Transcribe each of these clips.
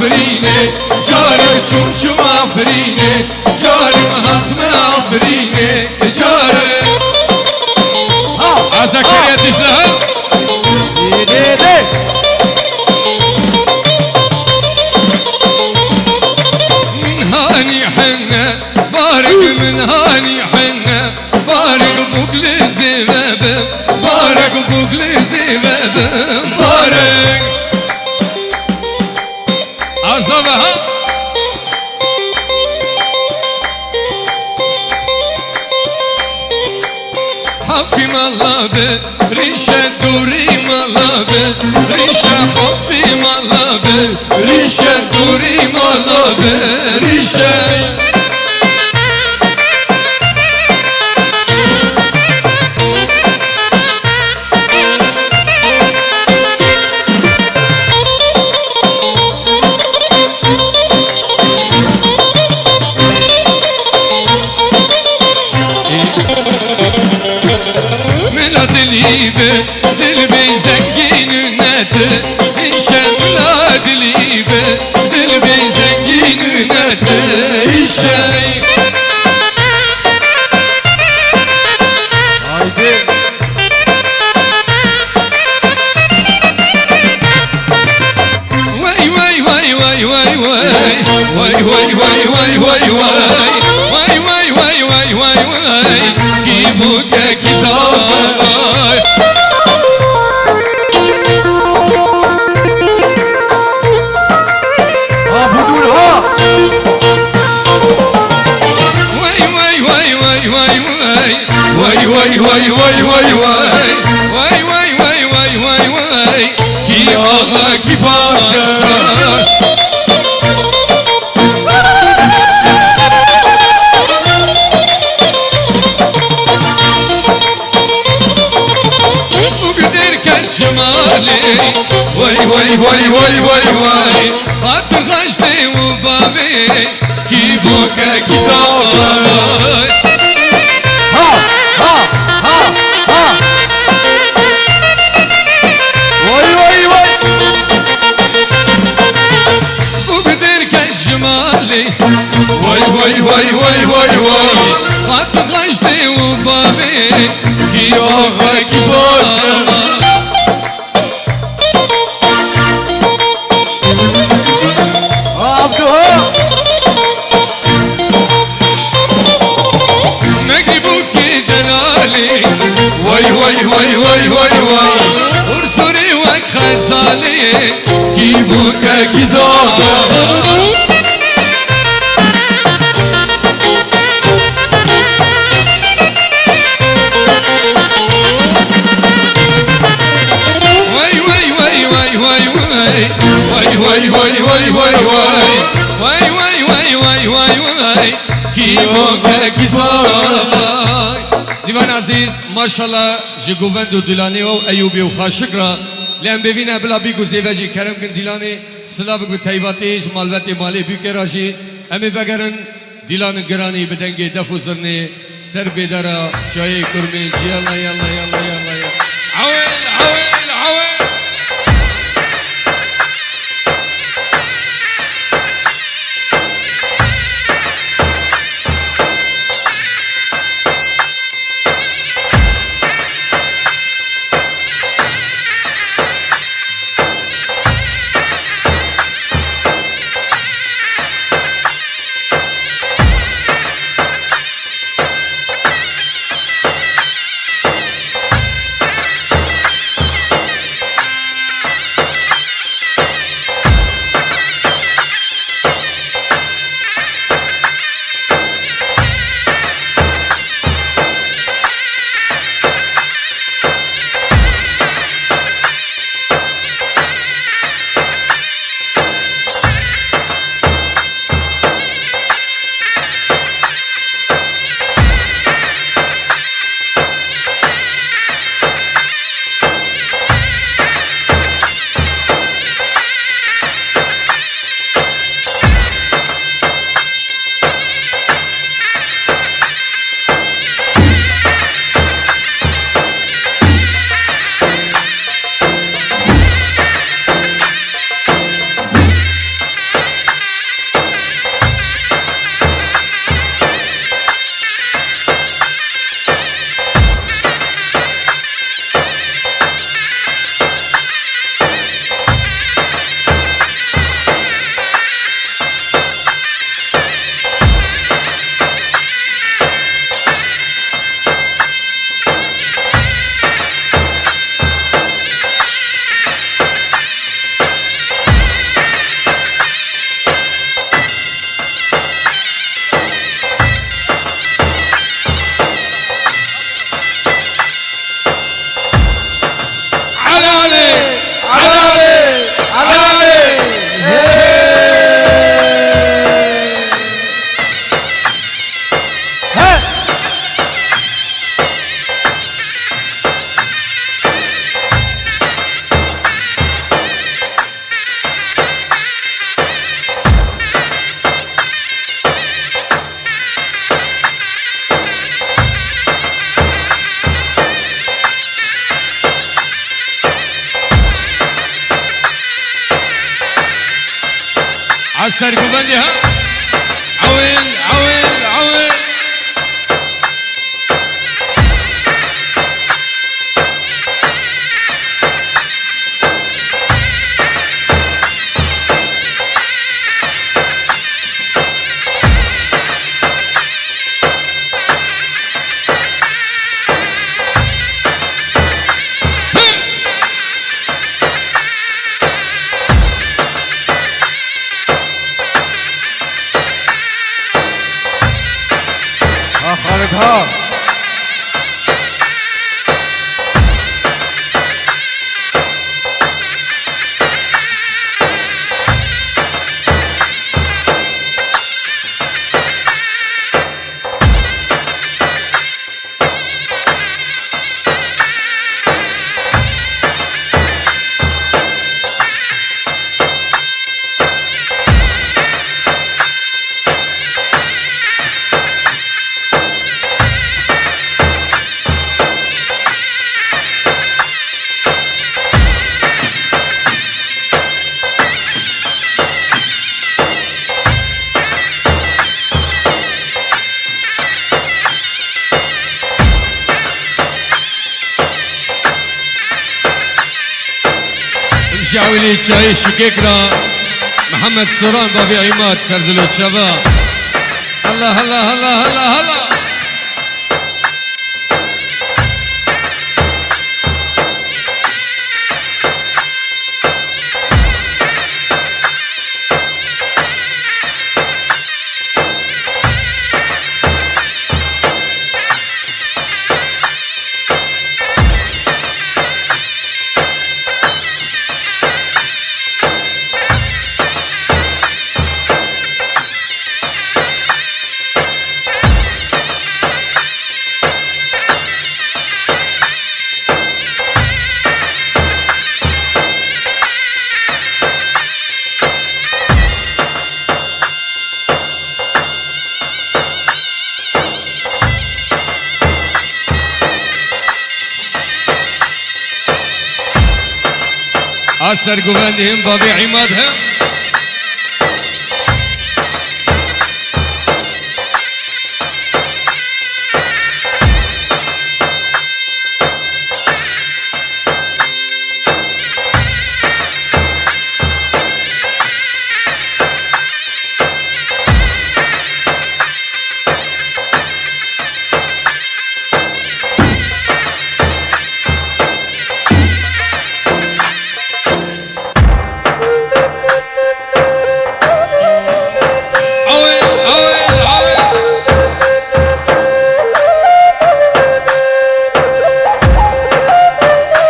آفرینه جارم چون چون آفرینه جارم حتما آفرینه جارم عزکریتش لها دیده من هاني حنا بارك من هاني حنا بارك بوكل زباب بارك بوكل زباب بارك عصبها حفي ملابه ريشة دوري ملابه ريشة حفي ملابه ريشة دوري ملابه ريشة دليبه دلبي زنقين ناته إنشان لا دليبه دلبي زنقين ناته إنشان haydi واي واي واي واي واي واي واي واي واي واي واي واي واي واي واي واي واي كيفك كيزاي budul ha واي واي واي واي واي واي واي واي واي واي واي واي واي واي واي واي واي كي آغا كي باشا وقدر كان شمالي واي واي واي واي واي واي خط غشتي وبابي كي بوكا كي زاي ha ha ha ha vay vay vay وقدر كان شمالي واي واي واي واي واي واي خط غشتي وبابي كي بوكا كي زاي abdu ha مقبوكي دلالي واي واي واي واي واي واي ورسوري وخزالي كي بوكا كي زاي واي واي واي واي واي واي واي واي واي واي واي واي واي واي واي واي واي كي بوكا كي زاي ديوان عزيز ما شاء الله جيغوفندو ديلاني او ايوبي وخاشقرا لان ببينا بلا بيكو زيفاجي كرم كن ديلاني سلابك بتايباتي مالواتي مالي بيكراجي امي بگرن ديلان گراني بدنگي دفو زرني سر بدارا چاي كرمي يلا يلا يلا يلا يلا عويل عويل عويل عسر قبلها عويل عويل عويل ها خالد ها مشاولي تشاي شكيكرا محمد سوران بابي عماد سردلو تشابا هلا هلا هلا هلا هلا عسر قبلهم بابي عماد هم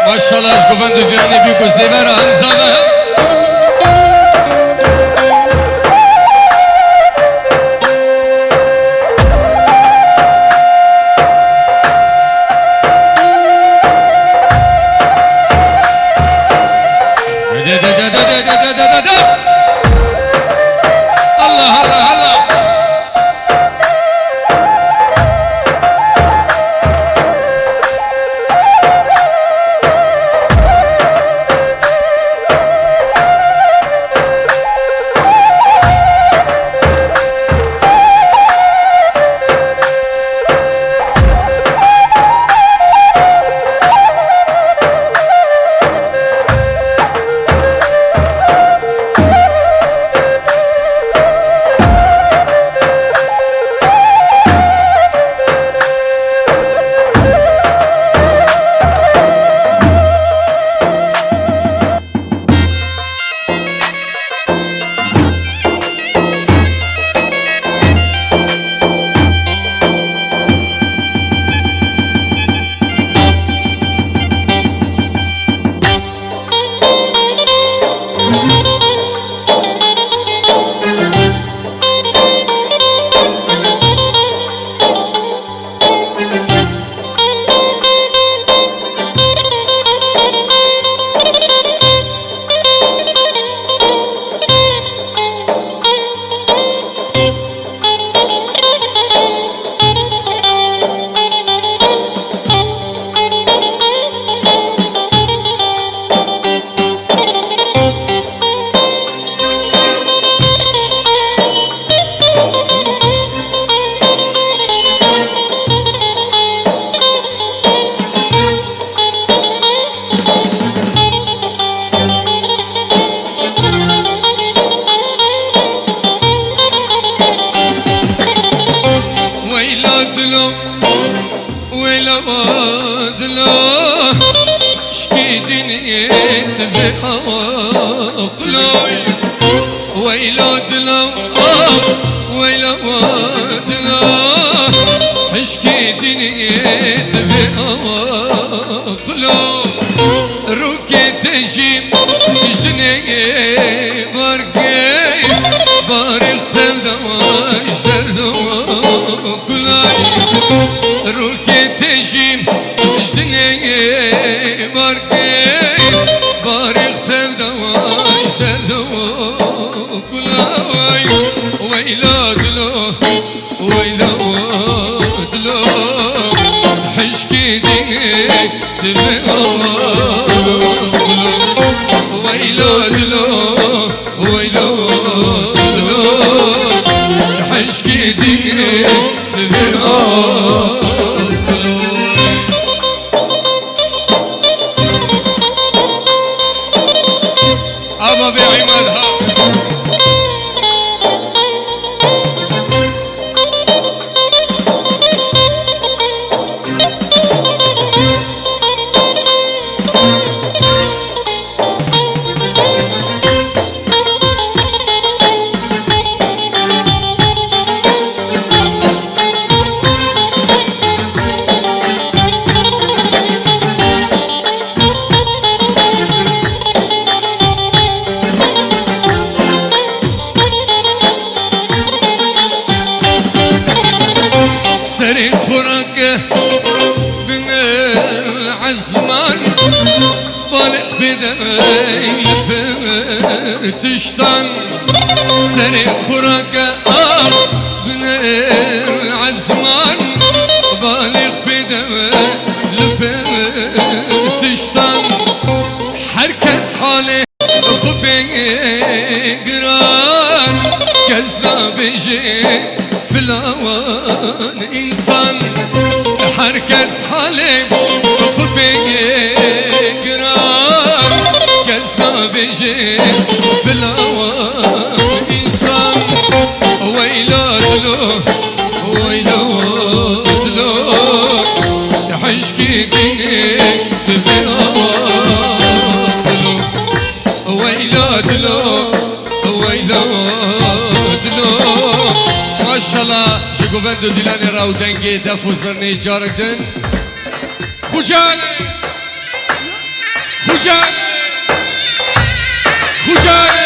ما شاء الله اشكو بندو بيعني بيكو زيبارة همزة الله هلا هلا ويلا ودلو شكي دنيت بعقلي ويلا دلو ويلا ودلو اشكي دنيت بعقلي روكي تجيب جدني باركي بارك تبدا وجدو كلاي روكي تجيب جدني باركي بارك تبدا وجدو كلاي ويلا دلو ويلا دلو حشكي ديك تبدا ويلو دلو ويلو دلو حشكي ديك تبدا أبا بعمادها سري خرق بن العزمان بالق بدي فرتشتان سري خرق بن العزمان بالق بدي فرتشتان herkes hali خبي قران كزنا بيجي فلان insan herkes halim خبي قران كزنا بيجي فلان insan ويلا دلو ويلا دلو تحشكي دينك تبقى ويلا دلو ويلا دلو ما شاء الله جيكو بندو دلاني راو دنگي دفو زرني جارك دن خوجاني خوجاني خوجاني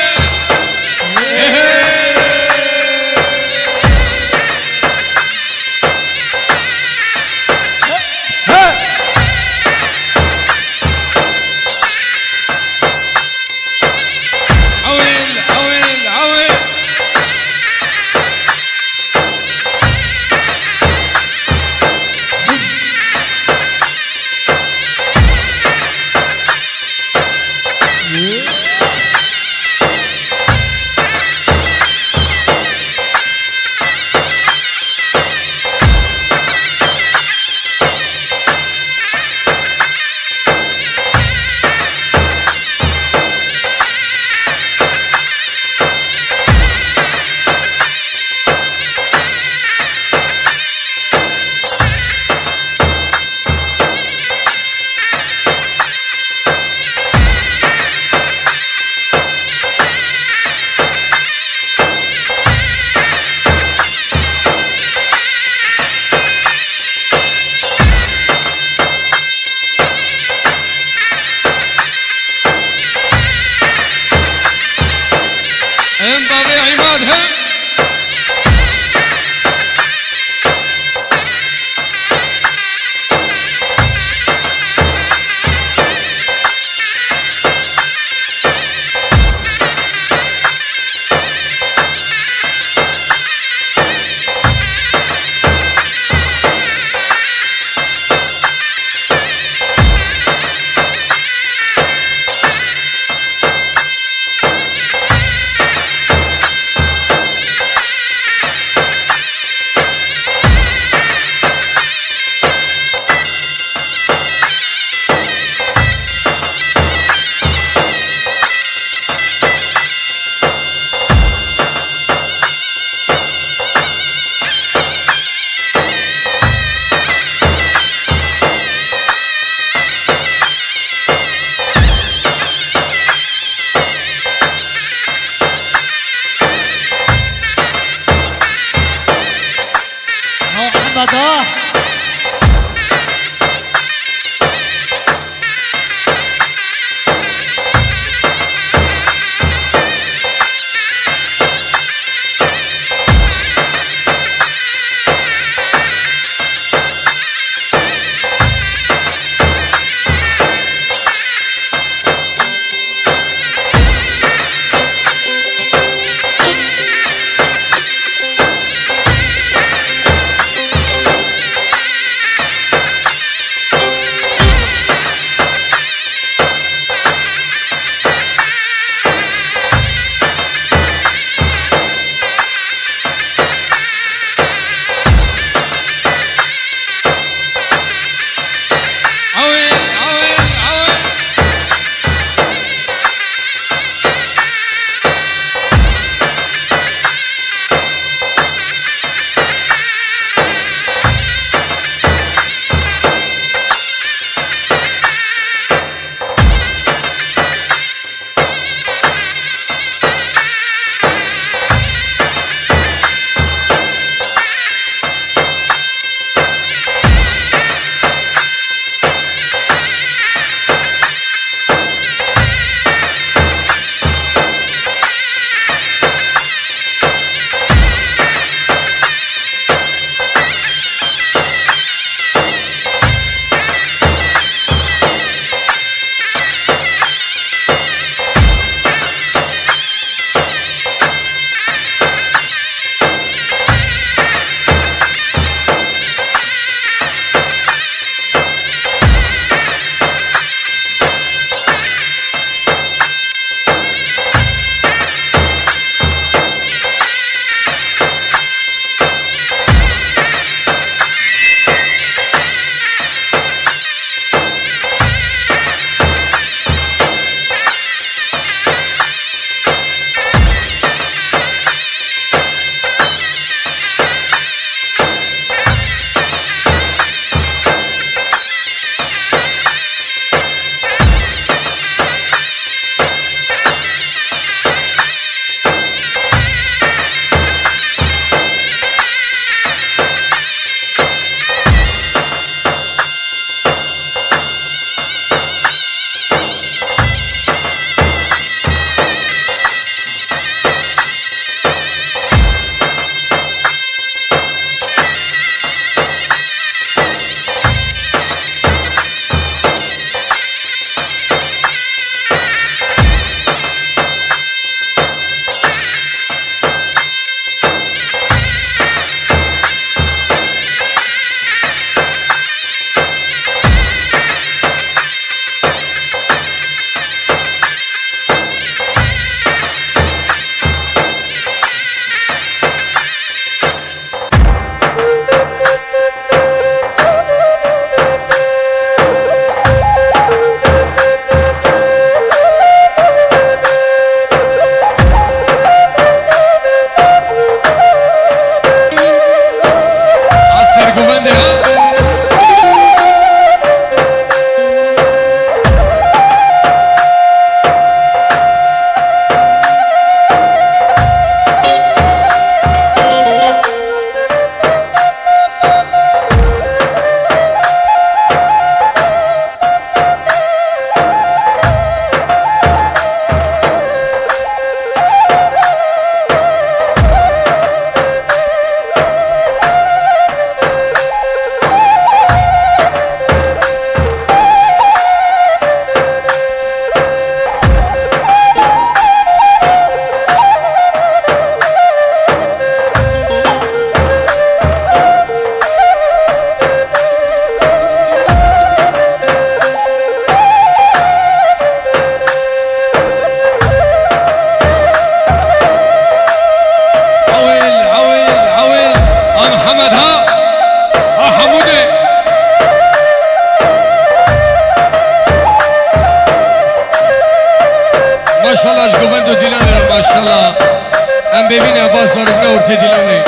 ببینه عباس صارفنا ورته دیلانه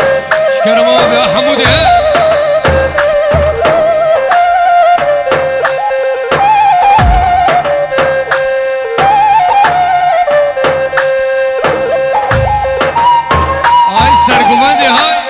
شکرم آبی حموده آی سرگومنده های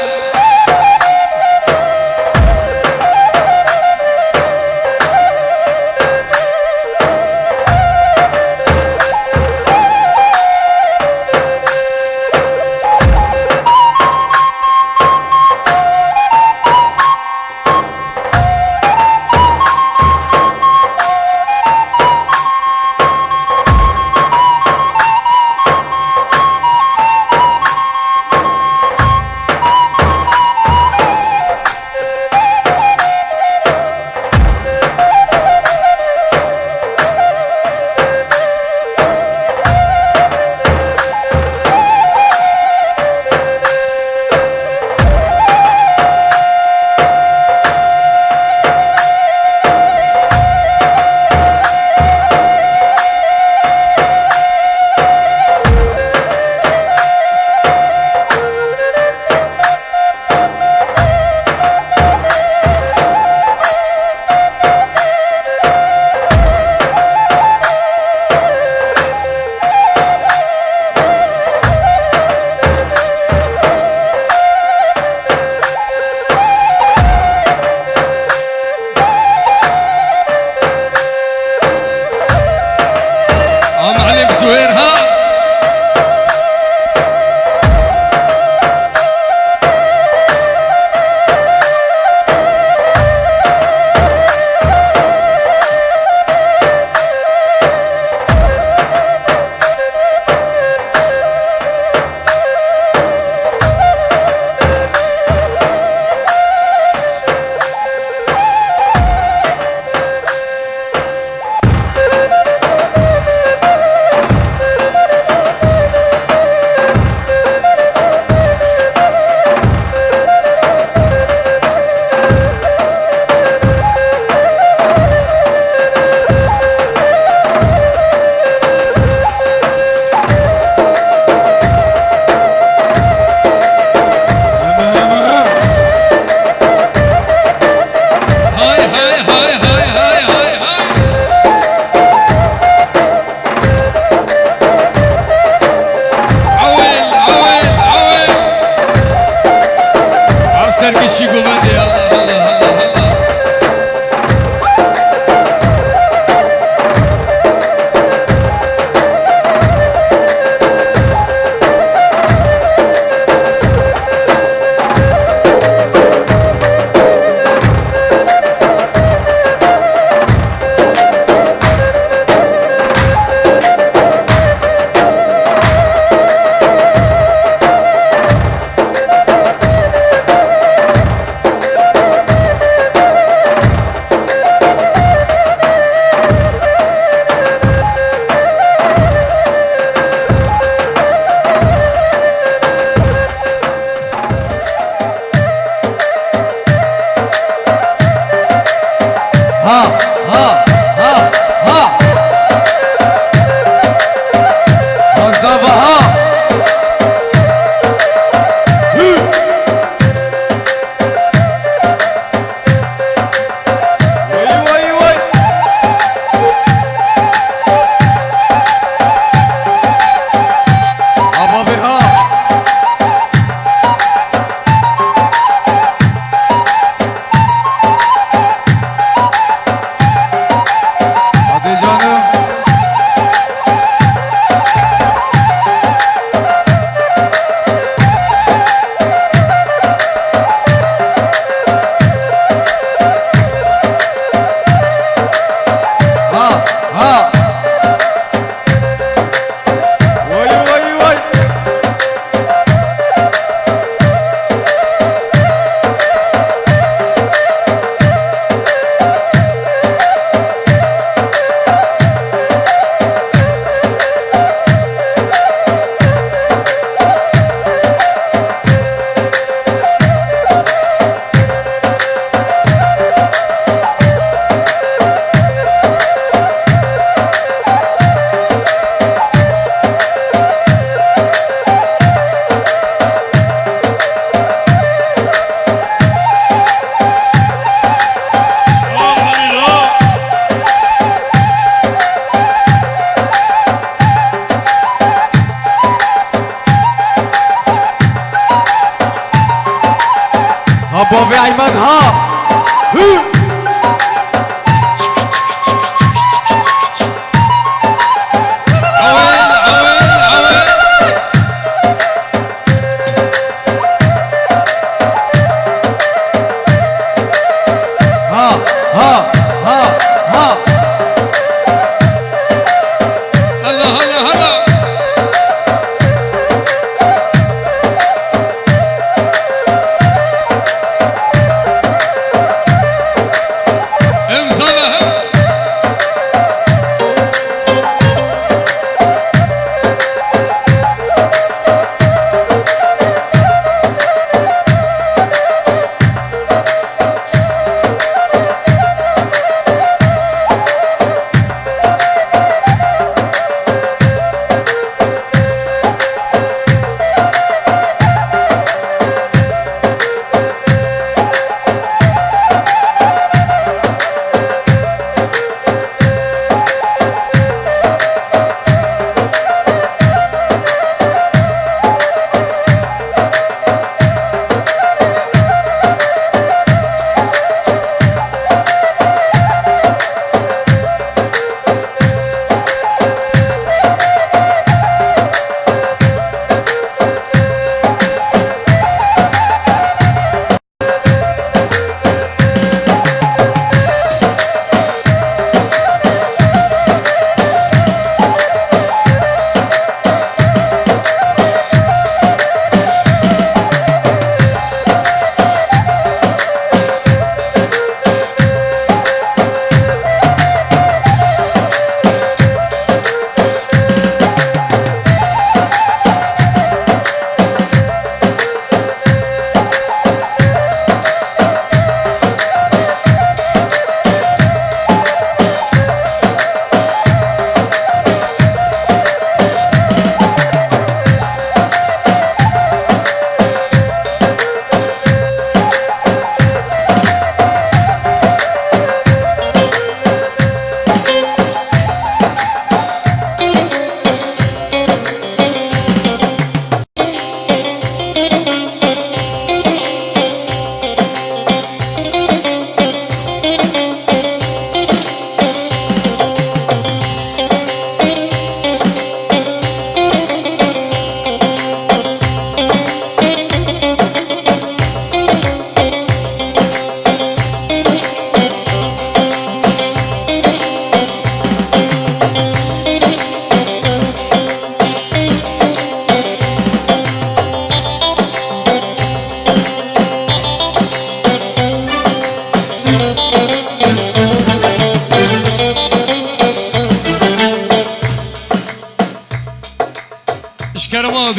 Hadi canım.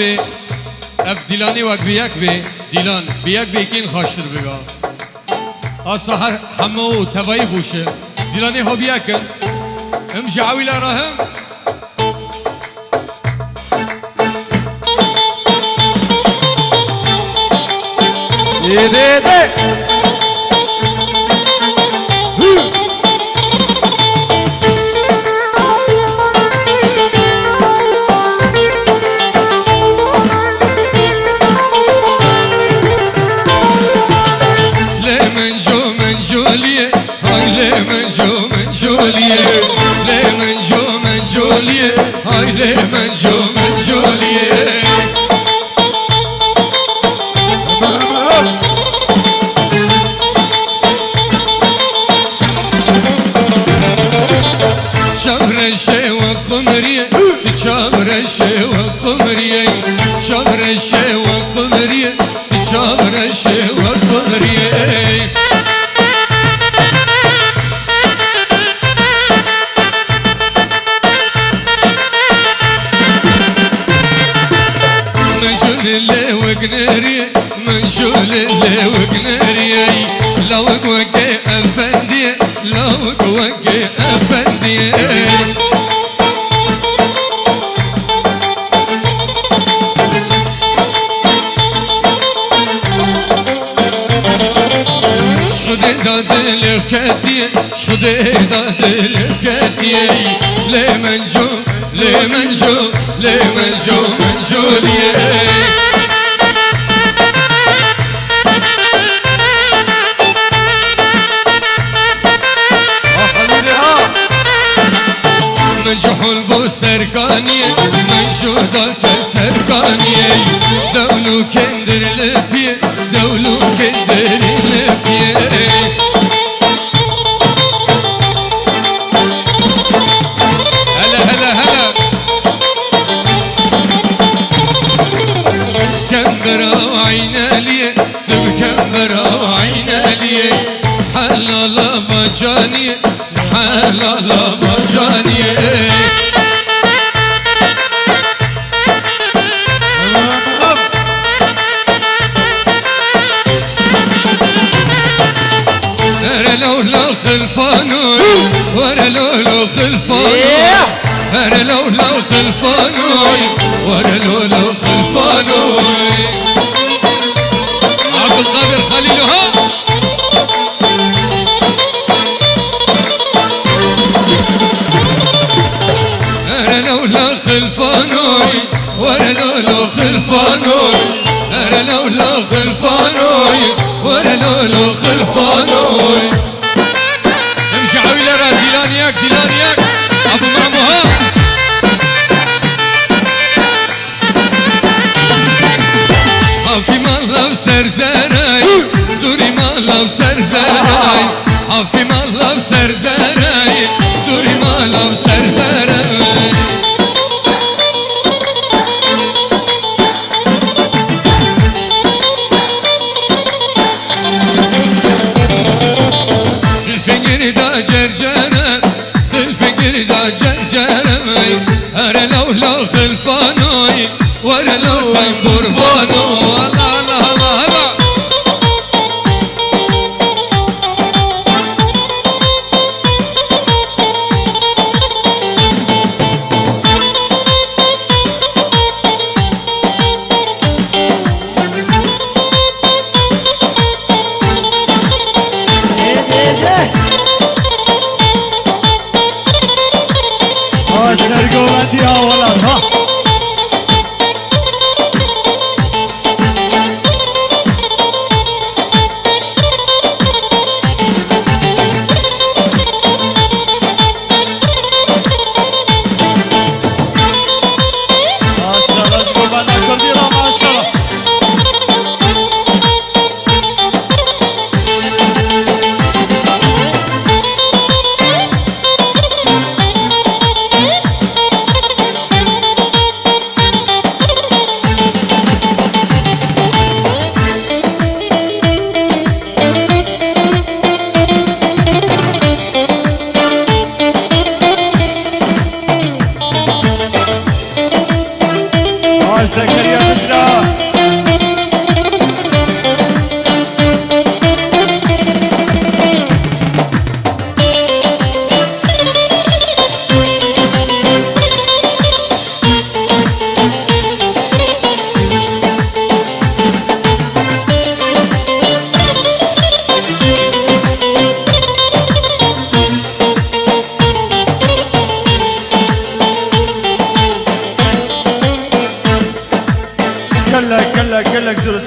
به اف دیلانی وک بیک به دیلان بیک بیکین خاشتر بگا آسا هر همه و تبایی بوشه دیلانی ها بیکن ام جعوی لراهم يديدي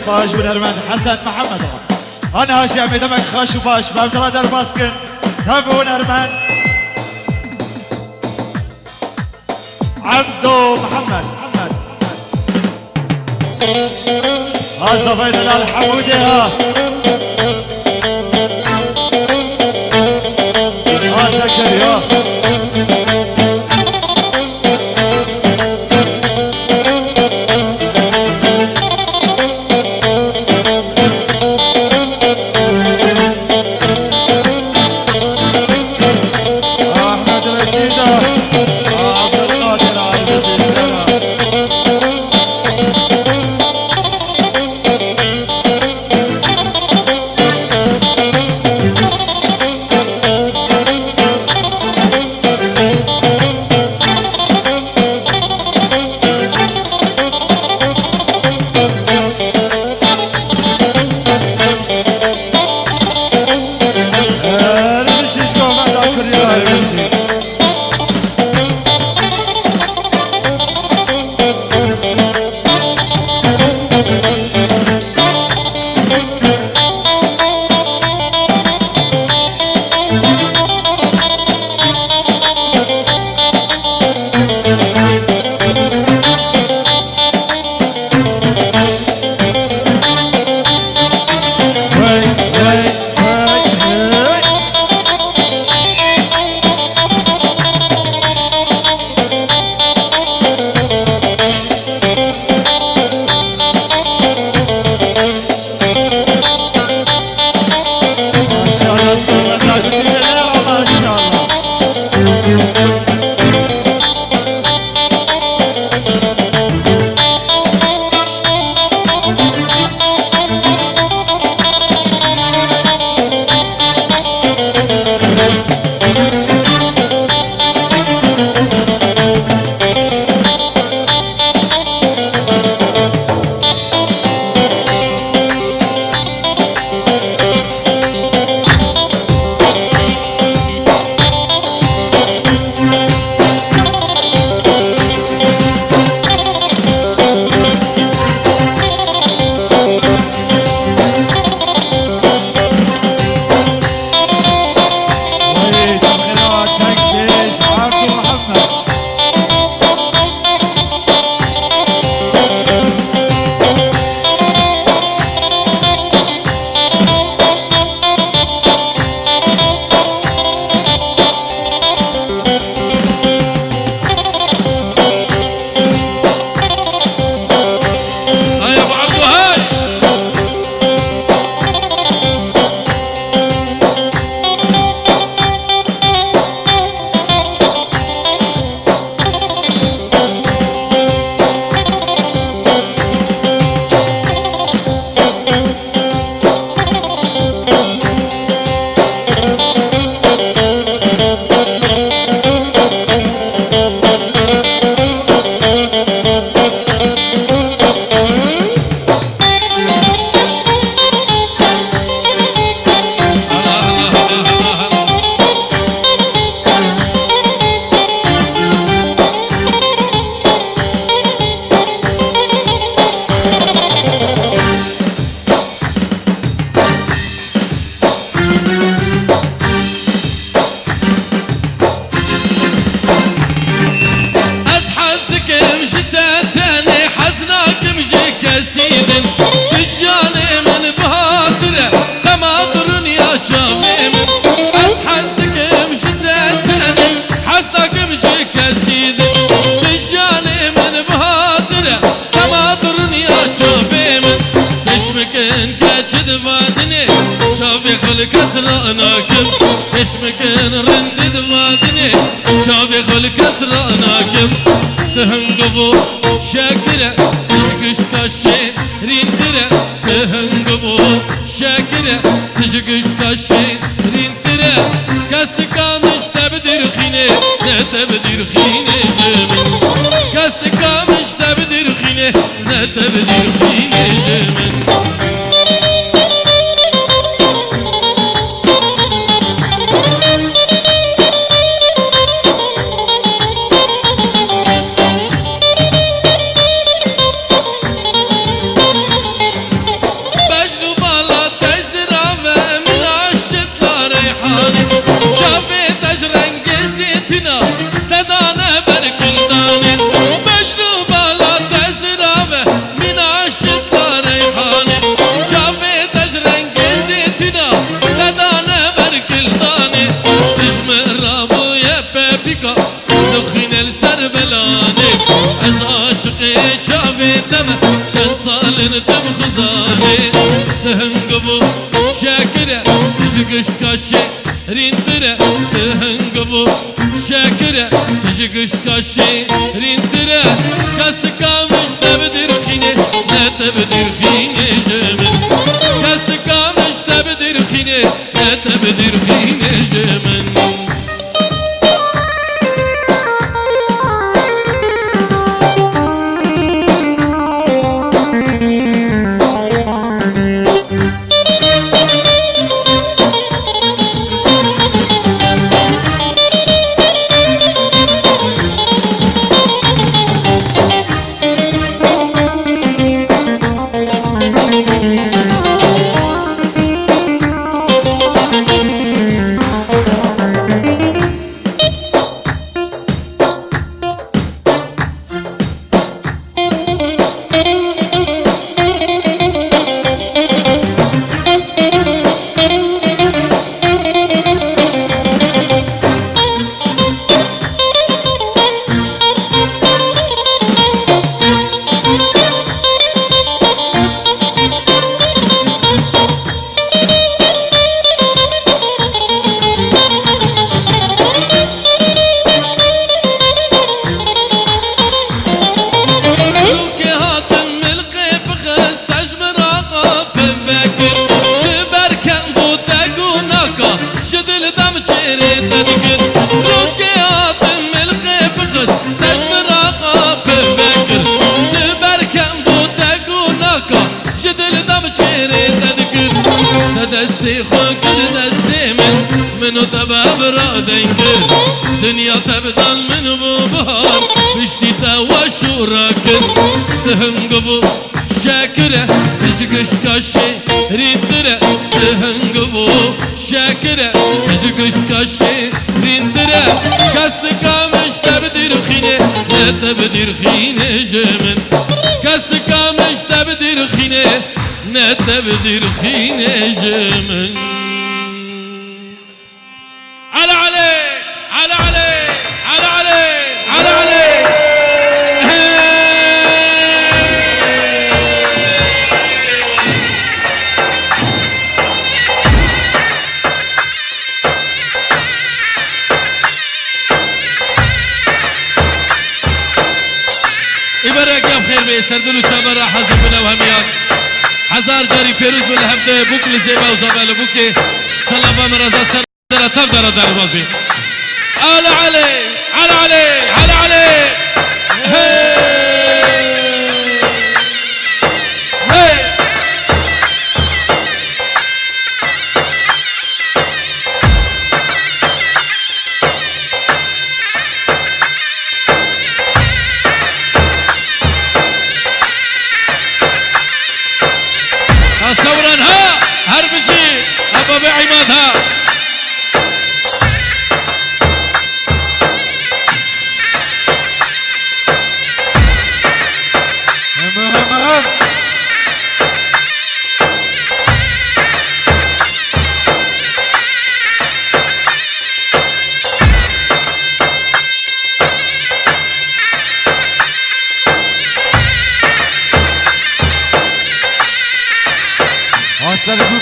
باش ونرمن حسن محمد انا هاشي عمي دمك خاش وباش بابدلا در باسكن تابو ونرمن عبدو محمد ها صفينا الحمودي ها سكري ها كسراناكم تشمكن رند دمادني شافي خل كسراناكم تهنقبو شاكرة تشقش كاشي رينترة تهنقبو شاكرة تشقش كاشي رينترة كاستكامش تبدر خيني لا تبدر خيني جمن كاستكامش تبدر خيني لا تبدر خيني جمن قفو شاكرة تجيكش كاشي رينترة كاستكا مش تبدر خيني لا تبدر خيني جمن كاستكا مش تبدر خيني لا تبدر خيني جمن دستي خوكر دستي منو تباب را دنكر دنيا تبدل من بوبار بشتي توا شوراكر تهنقبو شاكرة تزقش كاشي ريندرة تهنقبو شاكرة تزقش كاشي ريندرة كاستكا مش تبدر خيني لا تبدر خيني جمن كاستكا مش تبدر خيني نتبدر خيني جمن على عليك على عليك على عليك على عليك يبارك يا بخير بيسردلو شابرا حزب الأوهميات هزار جاری پیروز بله هفته بوکل زیبا و زبال بوکی شلابا مرزا سر در تب در در باز بی على علي على علي على علي هي هي صورا ها هربجي ابا بعماد ها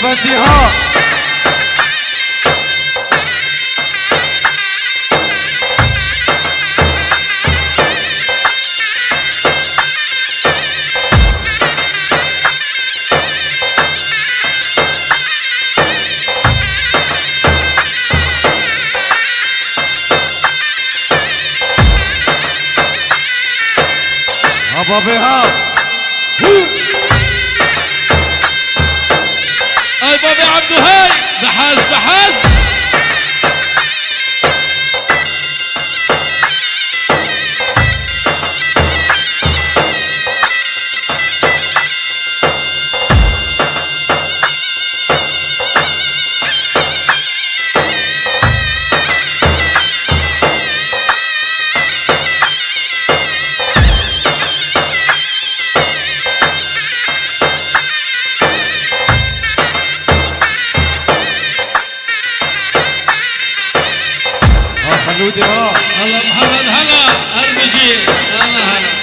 البندي ها ابا بها اي بابي عبدو هاي بحاز بحاز حلودي ها الله محمد هلا ارمجي هلا هلا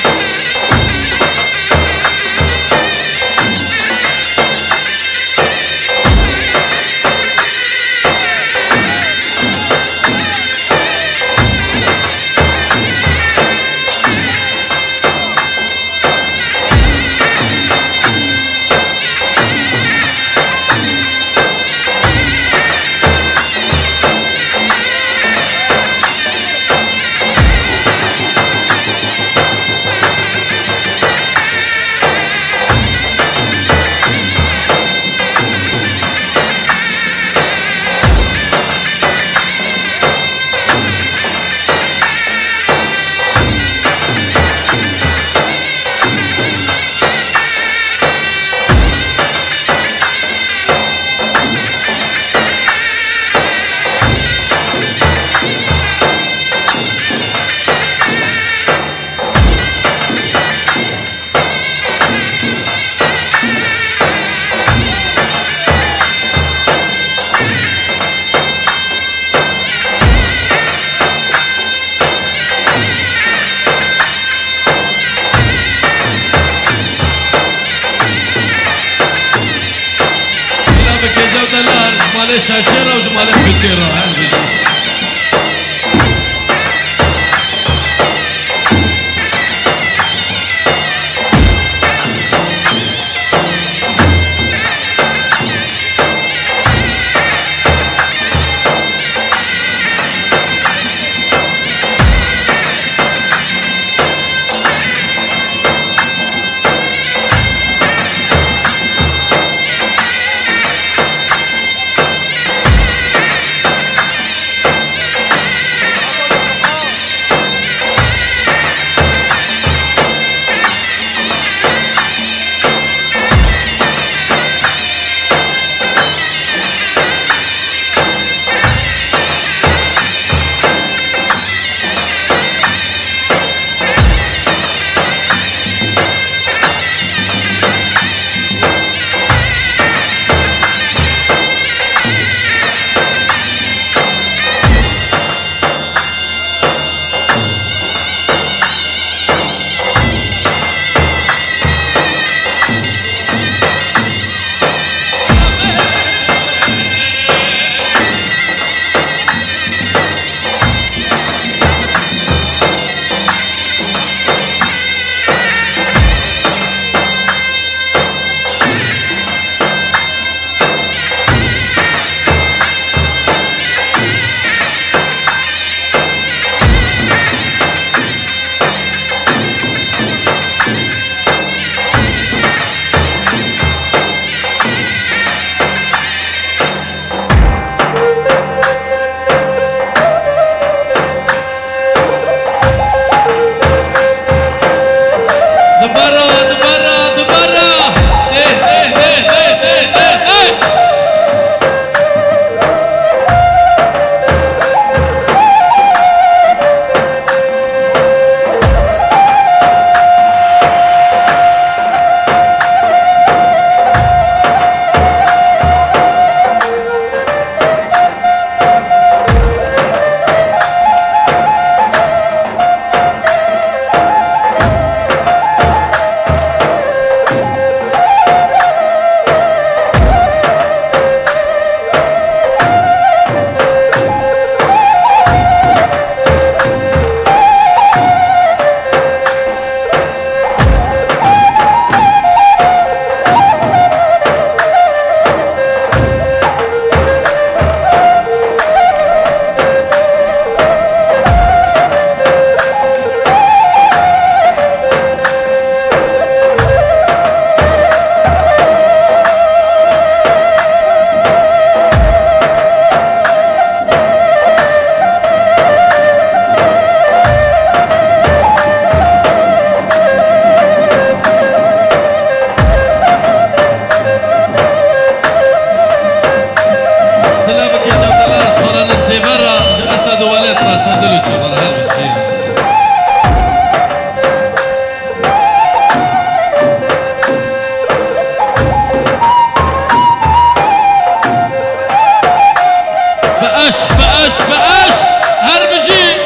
والله صندلك والله هذا الشيء بقاش هربجي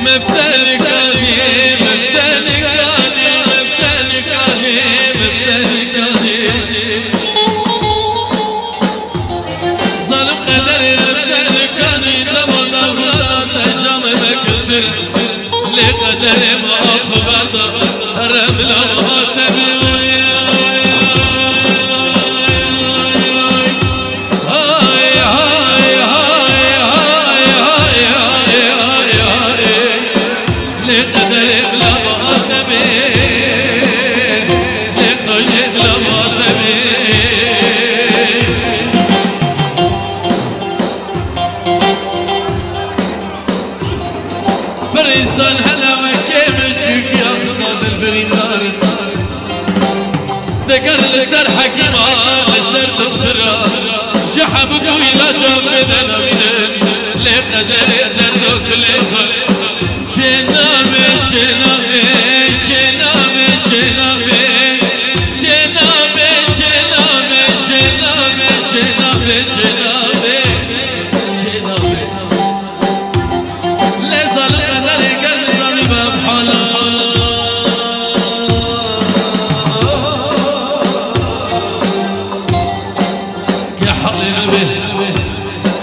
مبتلك ما خبط رمل الغتب فريسان هلا وكيف الشيك ياخذ البريدار ذكر لسر حكيمة لسر دكتورة شحب قوي لا جنب ذنبين لقدر يقدر كل شنامي شنامي شنامي شنامي شنامي شنامي شنامي شنامي شنامي شنامي لزل قدر قلب ظلمة بحاله يا حبيبي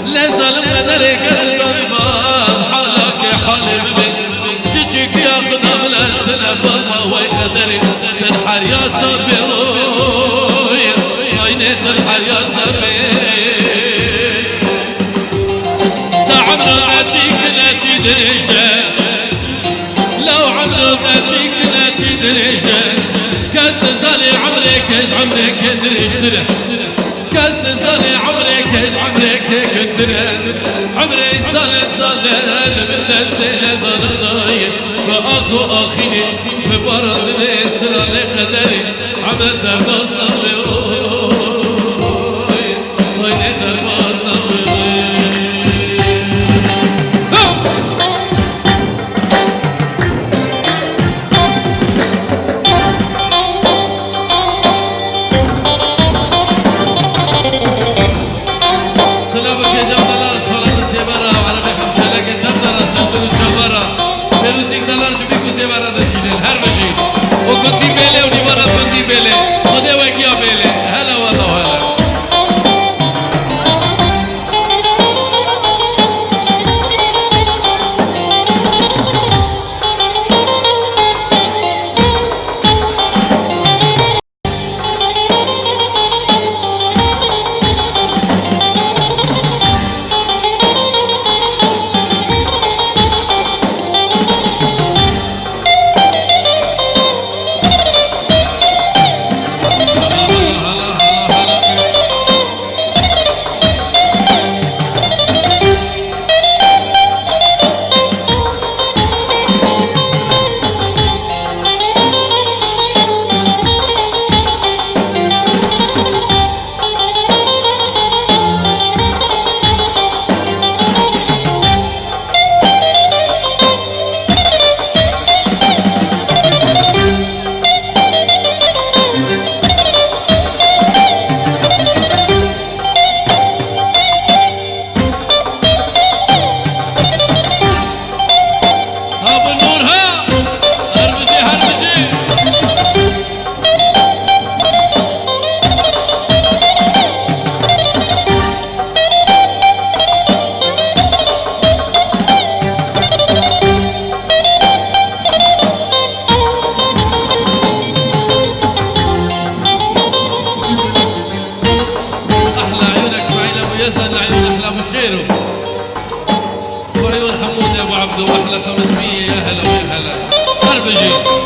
لزل قدر قلب ظلمة بحالك يا حبيبي جيجيك يا خدام الاستنى ما هو قدري تنحر يا صبروي عيني تنحر يا صبي عمرو أديك لا تدريجه لو عمرو أديك لا تدريجه كاس نزالي عمرك ايش عمرك دريجتره كاس نزالي عمرك ايش عمرك كدره عمري صال من السيل زرضاي فأخو أخيني ببرد استرى لقدري عمر درباز ويني درباز هلا والله هلا عبده واحلى 500 يا هلا ويا هلا هربجي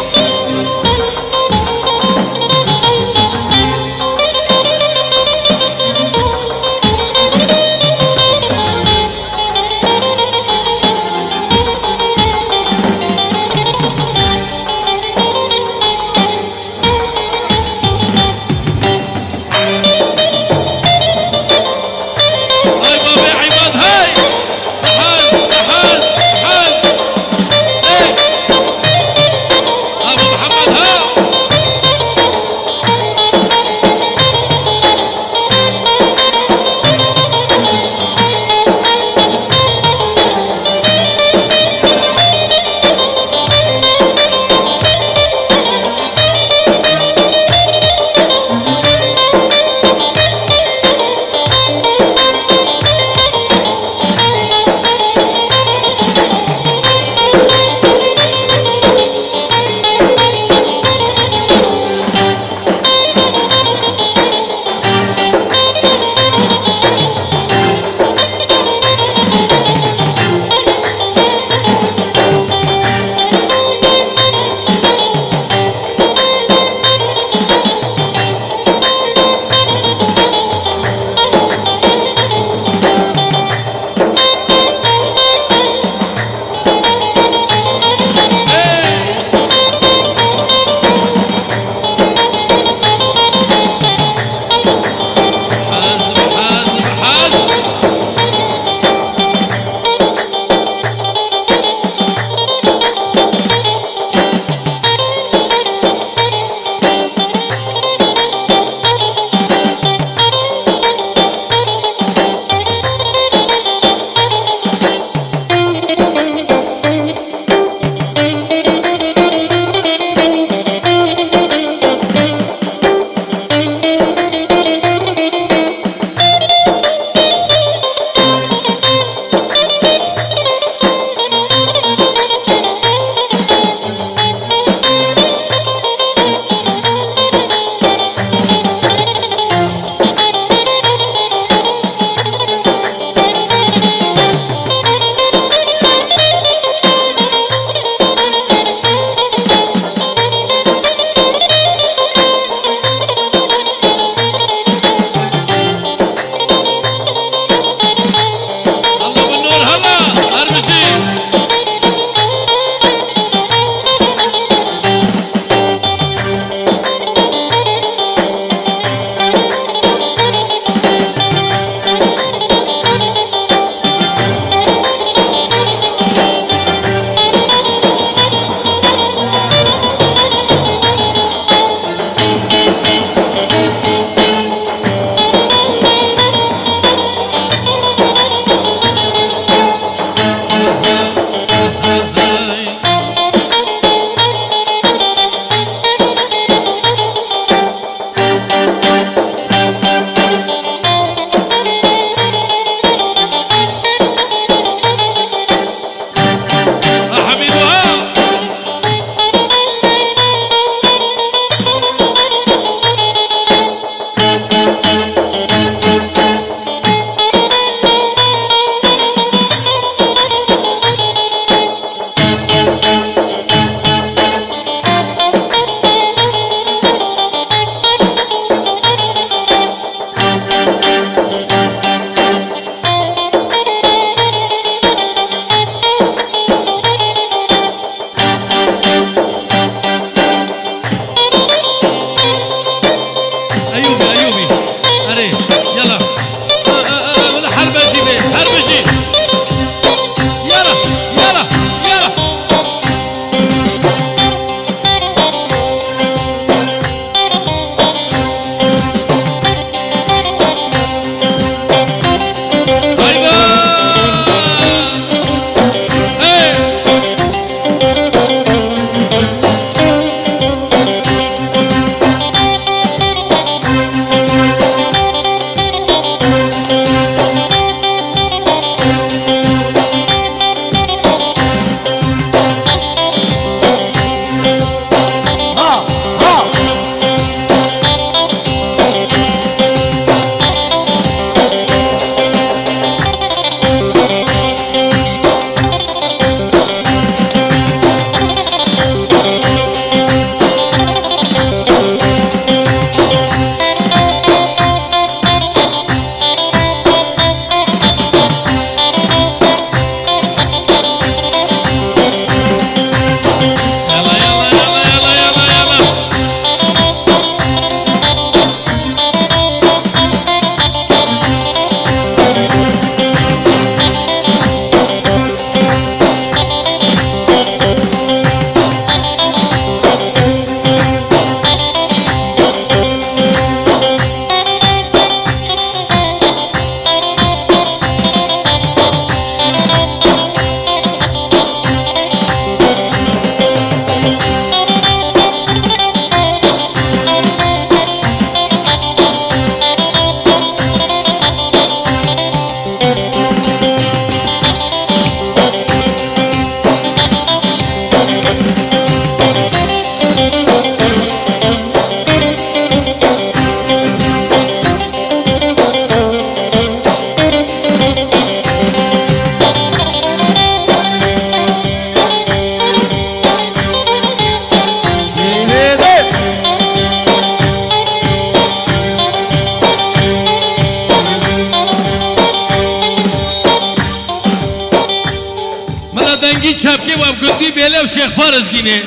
بيخ فارس جيني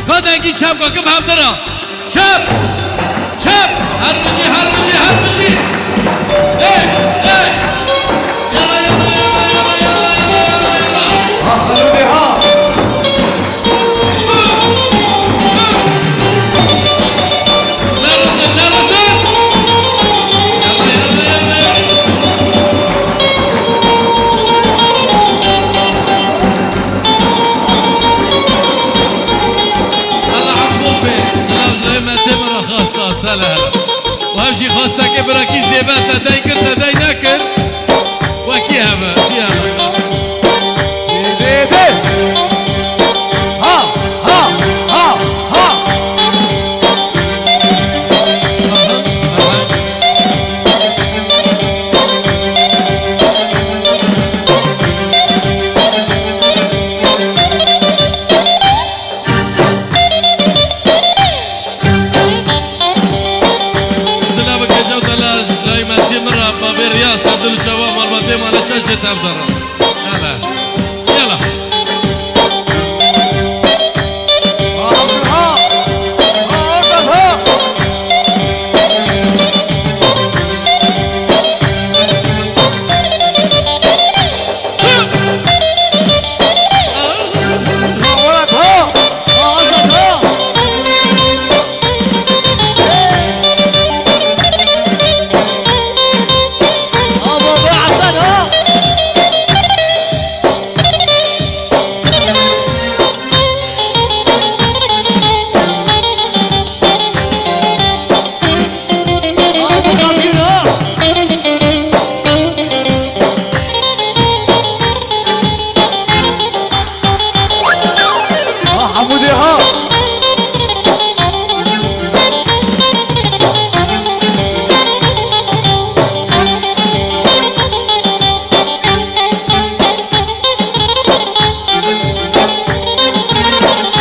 قادنجي شاب كم هفدرا شاب شاب هرمجي هرمجي هرمجي ايه ايه يلا يلا يلا يلا يلا يلا ها خلودي ها نرسل نرسل يلا يلا يلا الله عفوفي سلام ما تمر خاصة سلام وهمشي خاصة كبرة كي زيبات تداي كر تداي نكر وكي هبا كي هبا دي دي ها ها ها ها سلامك يا جودة لا ما تمر بابي رياض سادل الشوام والبطيم على شاشة أفضل يلا يلا ها ها ها ولد ها أسد ها أبو بعسل ها أبو خبير ها حمودي ها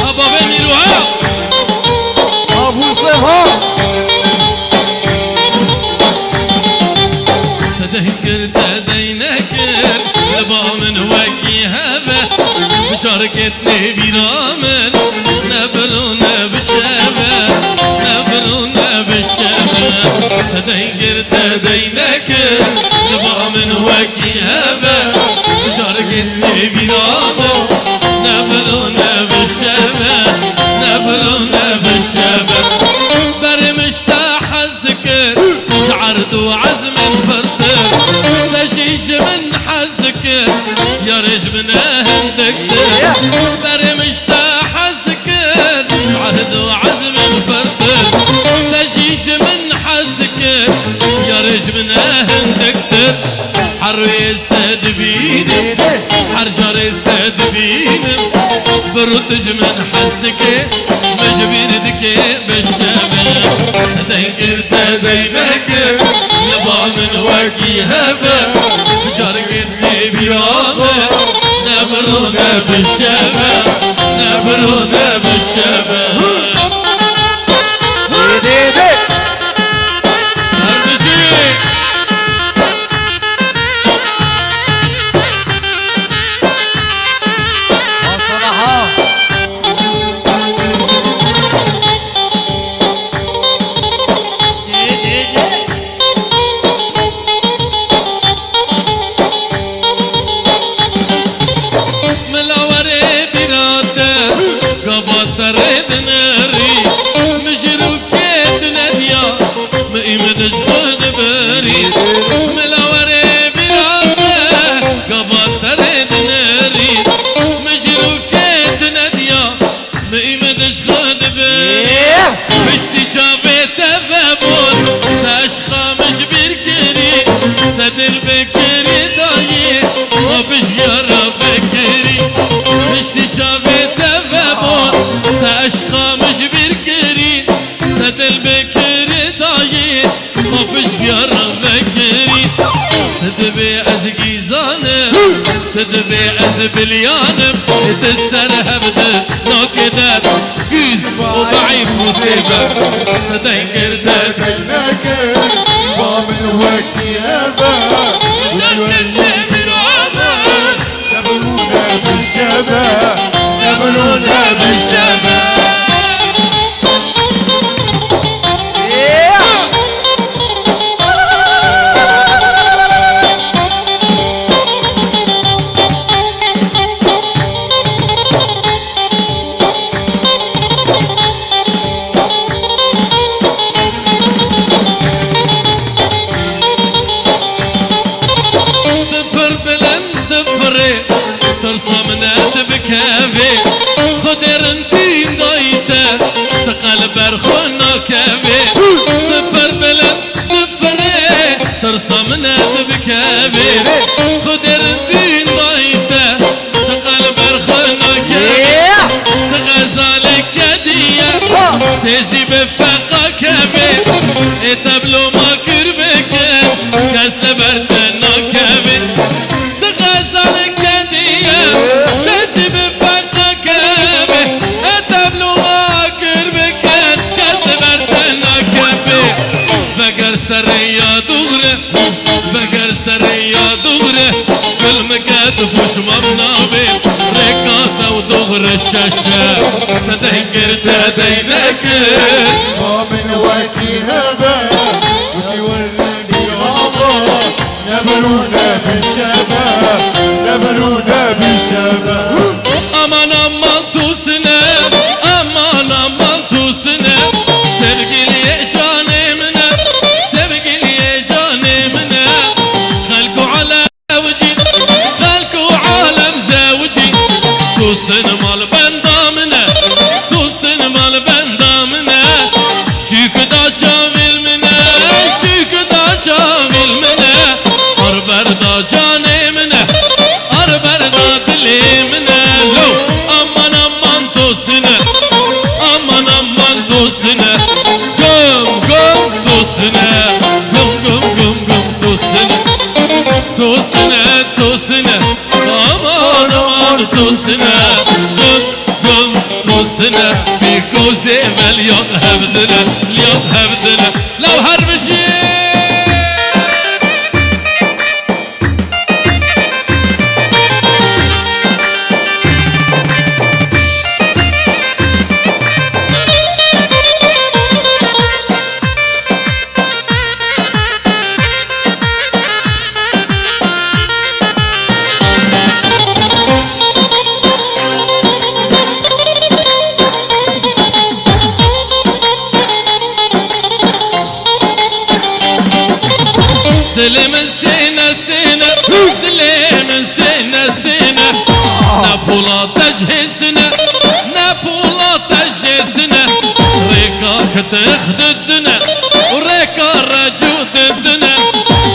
أبا بني روها أبو سيف ها تذكر تدينكر لبا من وكي هبه بشاركتني برامن نبرونا بالشبه نبرونا بالشبه تذكر تدينكر لبا من وكي هبه بشاركتني برامن نبرونا بالشبه نبرونا بالشبه برمشتا حزدكر شعرت وعزم فرتر تشيش من حزدكر يا رج من هندكتر برمشتا حزدكر شعرت وعزم فرتر تشيش من حزدكر يا رج من هندكتر حر يستدبيني حرجر يستدبيني برتج من حزدك مجبردك بالشبه تذكر تدينك يبا من وكي هبه بجارقتني بيامه نبرونا بالشبه نبرونا بالشبه دي دي هرمجي صلاحها ملاوري بلاده قبطر ناري مجروكيت نادية مقيمتش خد بري ملاوري بلاده قبطر ناري مجروكيت نادية مقيمتش خد بري مشتي شافت فابون تاشخا مش بركري تدل بكري داي وبش يرى بكري مشتي شافت فابون تاشخا مش بركري تدل بكري داي وبش يرى بكري تدبي ازقي زانم تدبي ازبليانم تسرها بده نوكدر قيس وبعيد مصيبة تذكر تدينك ومن وكي هبه تذكر نبرونا بالشبه بالشباب ترسمنا بكافي خدر ندين ضايته تقلب رخنا كافي دبر بلد دفري ترسمنا بكافي خدر ندين ضايته تقلب رخنا كافي تغزالك كدية تزي بفقا كافي تبلو ما كربك كاس بردنا كافي تغزالك بس بفرقة كامي اتبلو غاكر بكت كسبت انا كبي بقر سرية دغرة بقر سرية دغرة كل مكاتب وش مبنابي ركاته ودغرة الشاشة تذكر تدينك ما من وقتي هذا وتورني هذا نبلونا بالشباب نبلونا بالشباب aman aman tusine aman aman tusine sevgiliye canimine sevgiliye canimine halku ala zavci halku alem zavci tusin mal bendamine tusin mal bendamine şükda çavilmine şükda çavilmine arberda canimine arberda dilimine lo aman aman tosine aman aman tosine gum gum tosine gum gum gum gum tosine tosine tosine aman aman tosine gum gum tosine because evvel yok hevdine lav harbici Dilimin sinesine dilimin sinesine ne pula techisine ne pula techisine reka kıtıhdüddüne reka racudüddüne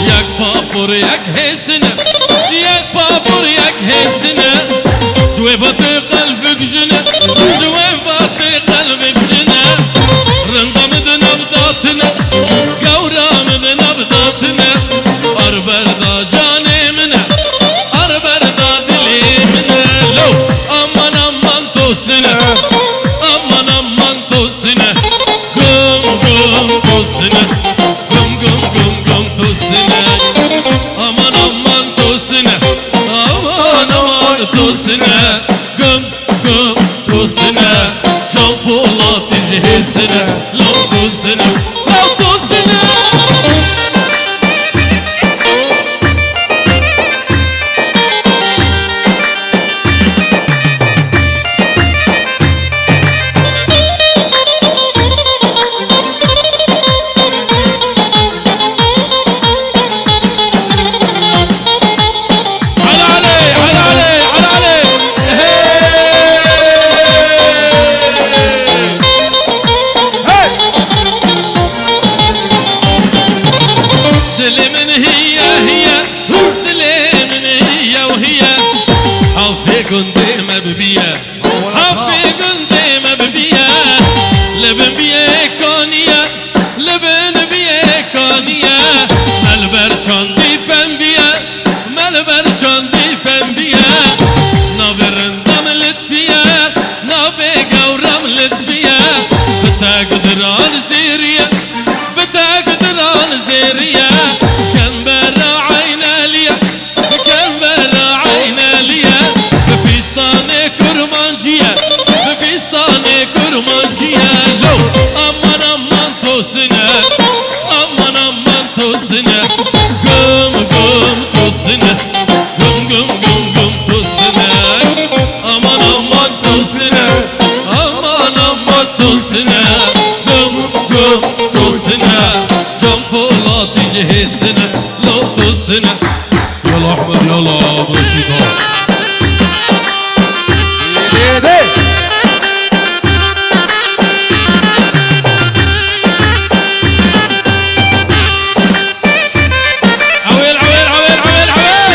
yak papur yak hesine yak papur yak hesine جويفتي قلبك جنة جويفتي قلبك جنة رندا مدن أبضاتنا قورا مدن أبضاتنا أربردا جاني منا أربردا دلي منا لو أمان أمان توسنا أمان أمان توسنا قم قم توسنا قم قم قم قم توسنا أمان أمان توسنا أمان أمان توسنا قم قم توسنا جنبولا تجهزنا لو توسنا لو توسنا دوسنا قم دوسنا جنبولاتي جهزنا لو دوسنا يلا احمد يلا بشيطة عويل عويل عويل عويل عويل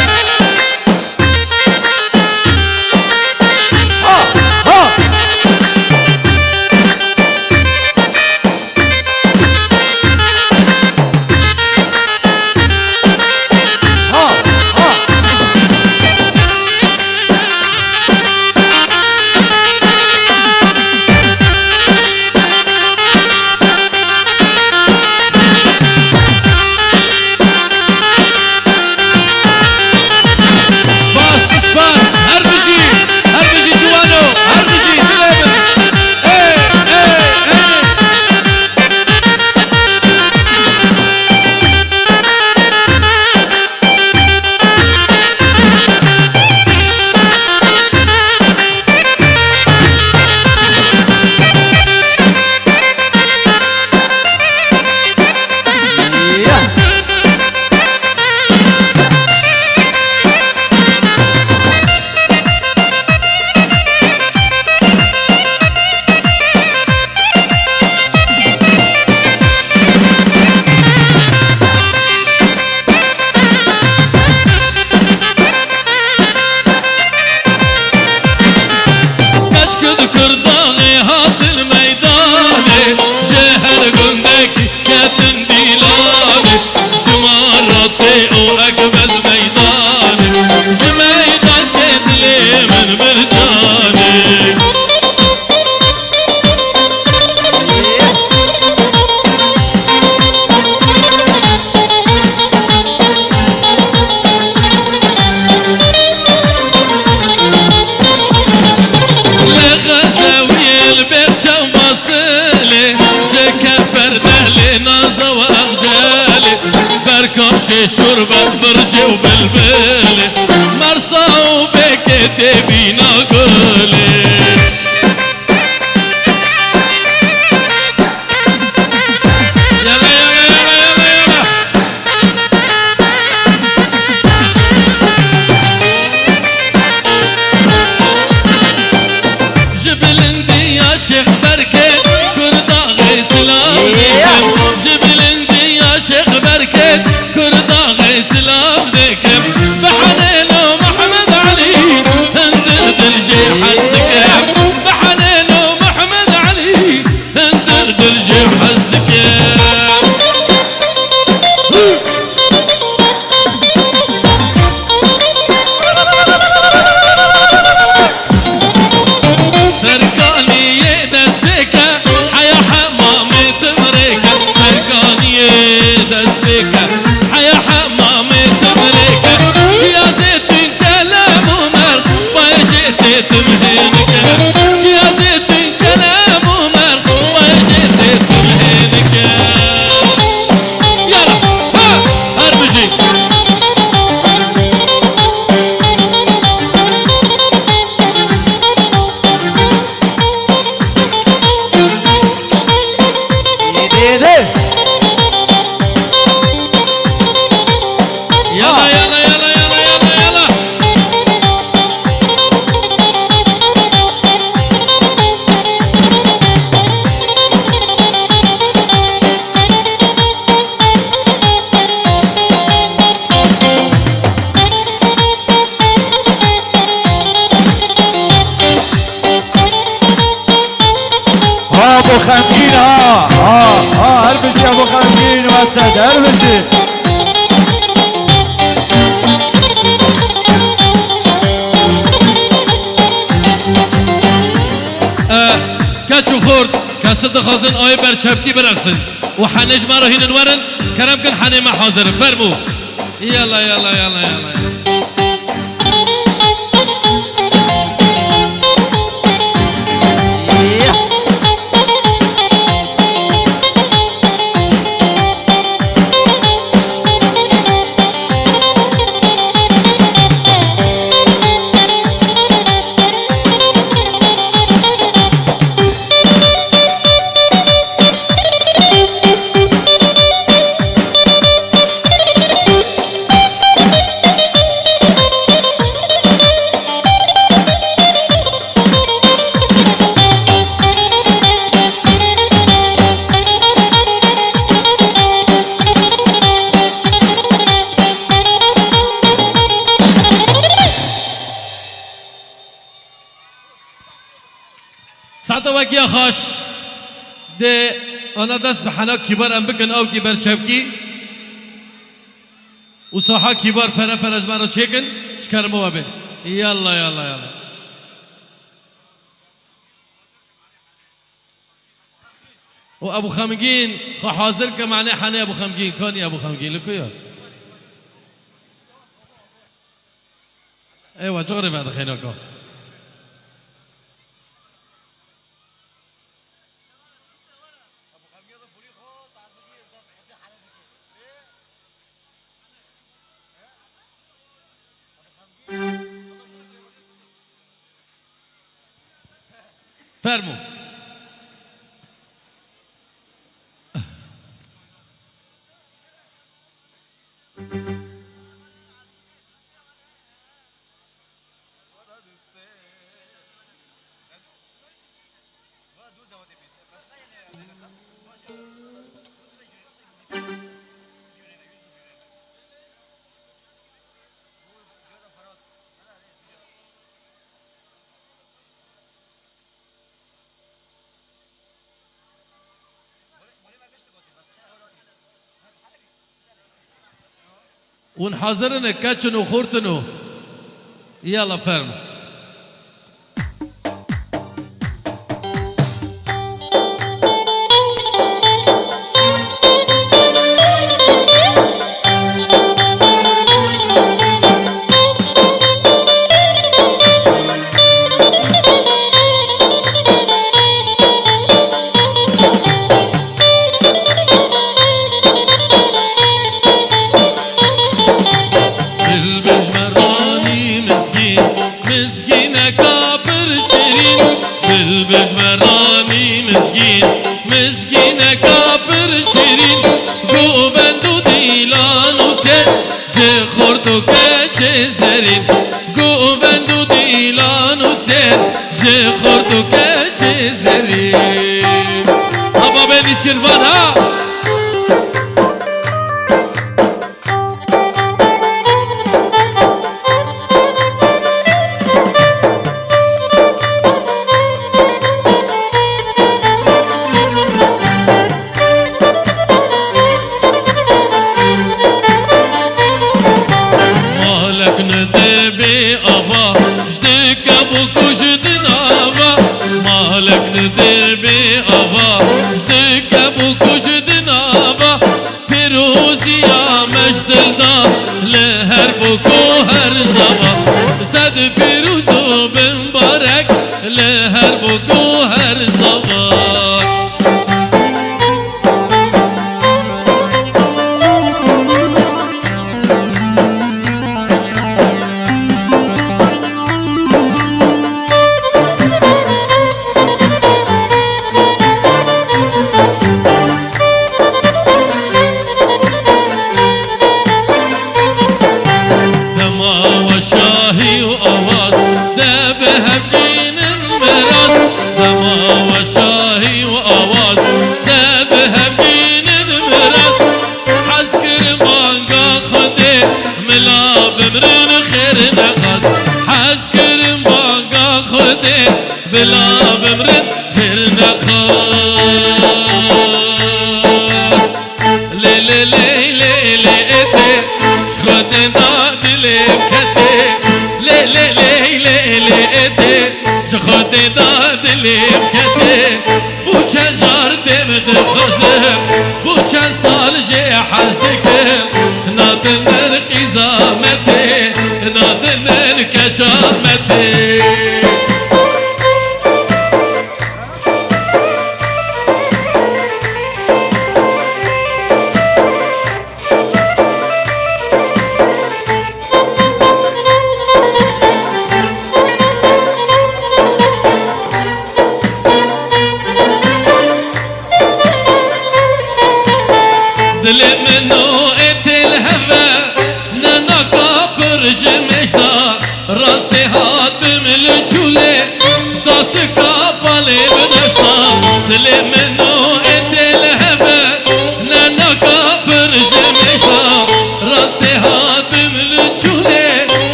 شربة برجي وبلبلي مرصى وبكتي بينا قولي يلا يلا يلا يلا يلا جبل اندي يا شيخ بركة كردا غيسلامي جبل اندي يا شيخ بركة كردا غيسلام ذكر بحنينه محمد علي هندر دلجي حسدك بحنينه محمد علي هندر دلجي حسدك سرقاني يدستك حيا حمامي تمريك سرقاني يدستك حيا حمامي تمريك يا زيتين كلام ومر ويجيتي تمهينك يا زيتين كلام ومر ويجيتي تمهينك يلا ها هربجي يلا يلا يلا يلا يلا يلا ابو خمجين هربشي ابو خمجين واسد هربشي كاتشو خورد كاسد خازن آي بر چپکی برقصن و حنج ما راهين ورن كرم كن حنه ما حاضر فرمو يلا يلا يلا يلا يا خاش ده أنا دست بحنا كبار أم بكن أو كبار شبكي وصاحا كبار فنا فنا جمانا تشيكن شكر موابين يلا يلا يلا وأبو خمجين خو حاضر كمعنى حنا أبو خمجين كان يا أبو خمجين لكو يا ايوه جغري بعد خيناكو فرمو ونحاضرن كاتشن وخورتنو يلا فرم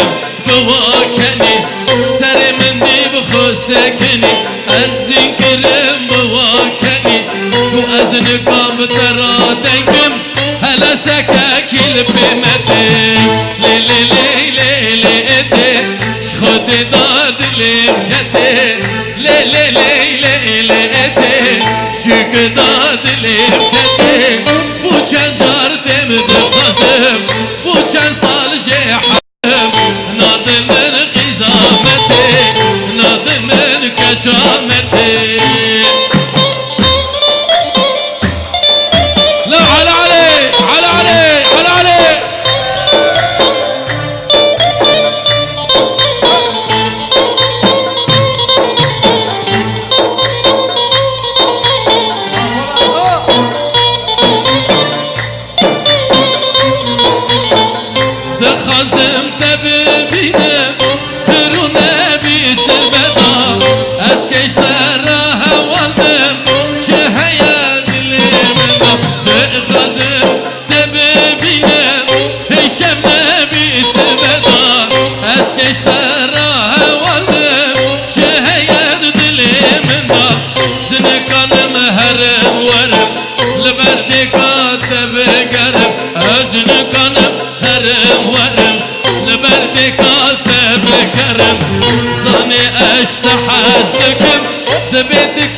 کرم بواکنی سر من دی بخو سکنی از دین کرم بواکنی بو از نکام ترا دنگم هلا سکاکیل پیمده لی لی لی لی لی ده شخود داد لیمته لی لی لی لی لی ده شک داد لیمته بو چند جار دم دخازم بو چند سال جحم نادمن قزامته نادمن کجامته لا على علي على علي على علي دخازم تببینم درونه بی سبدا از کشتر هواندم چه هیا دلم دخازم تببینم هیشم نبی سبدا از کشتر هواندم چه هیا دلم زنکانم هرم ورم لبردکات بگرم از زنکانم هرم ورم لبردکات بگرم زاني اشتحز لكم دبيت